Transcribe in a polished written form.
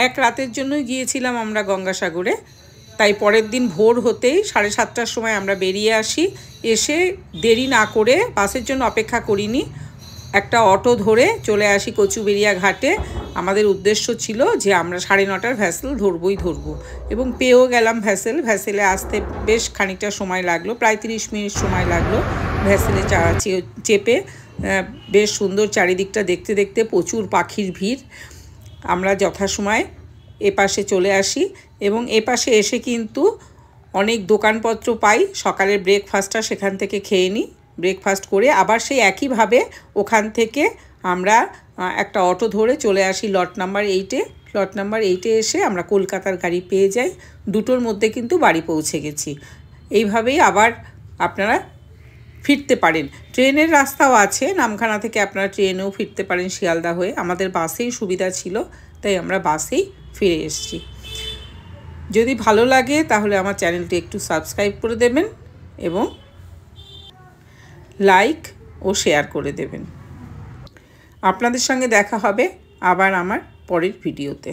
এক রাতের জন্যই গিয়েছিলাম আমরা গঙ্গাসাগরে। তাই পরের দিন ভোর হতেই 7:30টার সময় আমরা বেরিয়ে আসি। এসে দেরি না করে বাসের জন্য অপেক্ষা করিনি, একটা অটো ধরে চলে আসি কচুবেড়িয়া ঘাটে। আমাদের উদ্দেশ্য ছিল যে আমরা 9:30টার ভ্যাসেল ধরবই ধরবো, এবং পেয়েও গেলাম ভ্যাসেলে আসতে বেশ খানিকটা সময় লাগলো, প্রায় 30 মিনিট সময় লাগলো ভ্যাসেলে চেপে। বেশ সুন্দর চারিদিকটা দেখতে দেখতে, প্রচুর পাখির ভিড়। আমরা যথাসময় এপাশে চলে আসি, এবং এপাশে এসে কিন্তু অনেক দোকানপত্র পাই। সকালের ব্রেকফাস্টটা সেখান থেকে খেয়ে নিই। ব্রেকফাস্ট করে আবার সেই একইভাবে ওখান থেকে আমরা একটা অটো ধরে চলে আসি লট নাম্বার 8-এ। লট নাম্বার 8-এ এসে আমরা কলকাতার গাড়ি পেয়ে যাই। 2টোর মধ্যে কিন্তু বাড়ি পৌঁছে গেছি। এইভাবেই আবার আপনারা ফিরতে পারেন। ট্রেনের রাস্তাও আছে, নামখানা থেকে আপনারা ট্রেনেও ফিরতে পারেন শিয়ালদা হয়ে। আমাদের বাসেই সুবিধা ছিল, তাই আমরা বাসেই ফিরে এসেছি। যদি ভালো লাগে তাহলে আমার চ্যানেলটি একটু সাবস্ক্রাইব করে দেবেন এবং লাইক ও শেয়ার করে দেবেন। আপনাদের সঙ্গে দেখা হবে আবার আমার পরের ভিডিওতে।